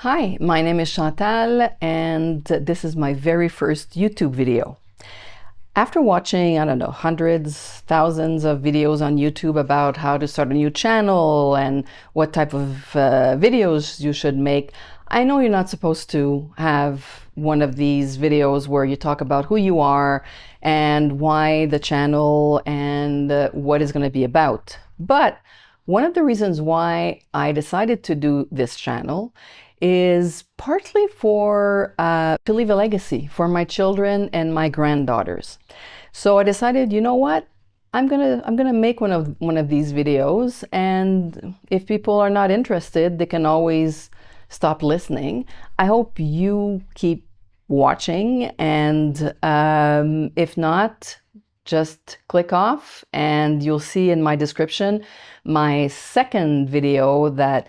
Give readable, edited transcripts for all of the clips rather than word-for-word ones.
Hi, my name is Chantal, and this is my very first YouTube video. After watching, I don't know, hundreds, thousands of videos on YouTube about how to start a new channel and what type of videos you should make, I know you're not supposed to have one of these videos where you talk about who you are and why the channel and what it's going to be about. But one of the reasons why I decided to do this channel is partly to leave a legacy for my children and my granddaughters. So I decided, you know what? I'm gonna make one of these videos, and if people are not interested, they can always stop listening. I hope you keep watching, and if not, just click off, and you'll see in my description my second video that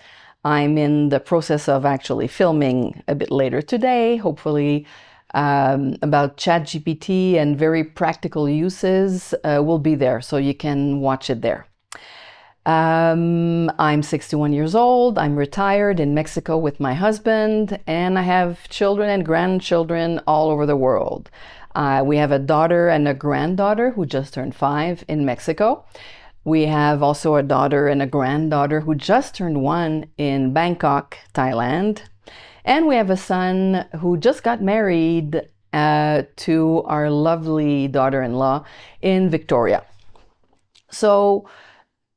I'm in the process of actually filming a bit later today, hopefully, about ChatGPT and very practical uses will be there, so you can watch it there. I'm 61 years old. I'm retired in Mexico with my husband, and I have children and grandchildren all over the world. We have a daughter and a granddaughter who just turned 5 in Mexico. We have also a daughter and a granddaughter who just turned 1 in Bangkok, Thailand. And we have a son who just got married to our lovely daughter-in-law in Victoria. So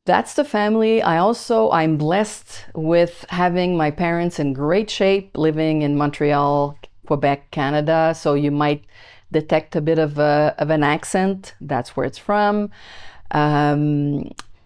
that's the family. I'm blessed with having my parents in great shape, living in Montreal, Quebec, Canada. So you might detect a bit of an accent. That's where it's from.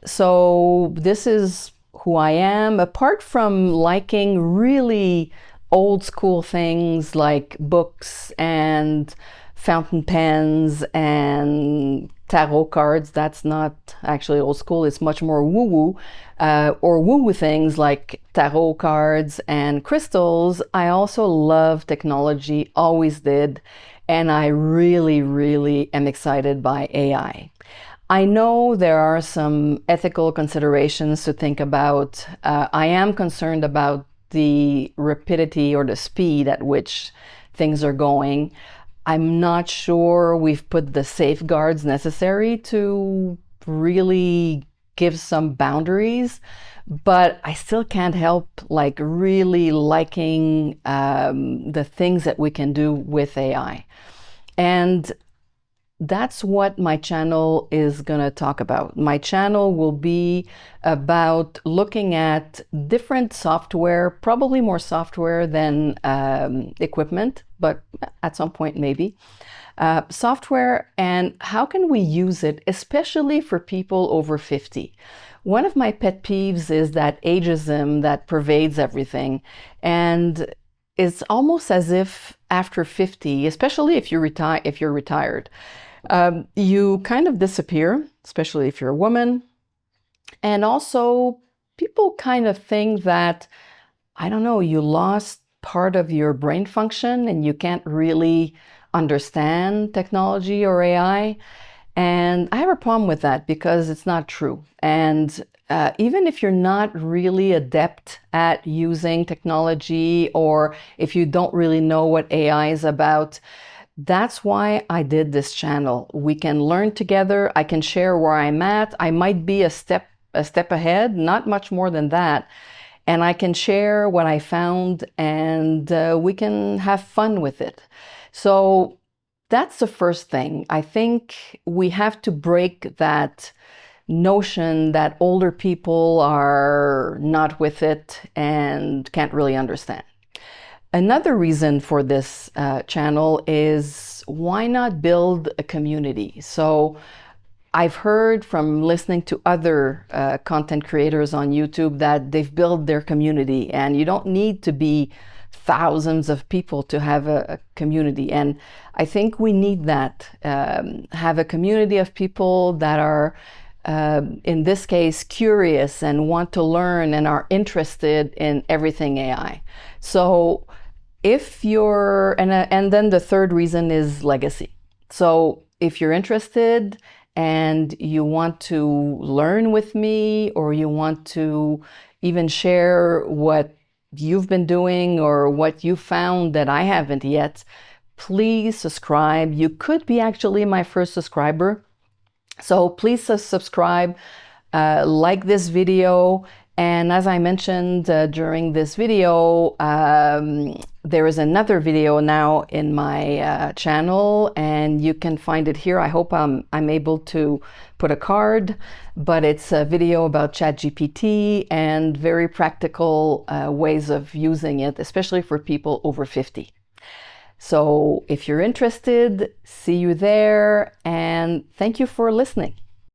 So this is who I am. Apart from liking really old school things like books and fountain pens and tarot cards, that's not actually old school, it's much more woo-woo, or woo-woo things like tarot cards and crystals. I also love technology, always did, and I really am excited by AI. I know there are some ethical considerations to think about. I am concerned about the rapidity or the speed at which things are going. I'm not sure we've put the safeguards necessary to really give some boundaries, but I still can't help really liking the things that we can do with AI. And that's what my channel is going to talk about. My channel will be about looking at different software, probably more software than equipment, but at some point maybe. Software and how can we use it, especially for people over 50. One of my pet peeves is that ageism that pervades everything, and it's almost as if after 50, especially if you're retired, you kind of disappear, especially if you're a woman. And also, people kind of think that, I don't know, you lost part of your brain function and you can't really understand technology or AI. And I have a problem with that because it's not true. And even if you're not really adept at using technology, or if you don't really know what AI is about, that's why I did this channel. We can learn together. I can share where I'm at. I might be a step ahead, not much more than that. And I can share what I found, and we can have fun with it. So that's the first thing. I think we have to break that notion that older people are not with it and can't really understand. Another reason for this channel is why not build a community? So I've heard from listening to other content creators on YouTube that they've built their community, and you don't need to be thousands of people to have a community. And I think we need that, have a community of people that are, in this case, curious and want to learn and are interested in everything AI. So if you're, and then the third reason is legacy. So if you're interested and you want to learn with me, or you want to even share what you've been doing or what you found that I haven't yet, please subscribe. You could be actually my first subscriber. So please subscribe, like this video. And as I mentioned during this video, there is another video now in my channel, and you can find it here. I hope I'm able to put a card, but it's a video about ChatGPT and very practical ways of using it, especially for people over 50. So if you're interested, see you there, and thank you for listening.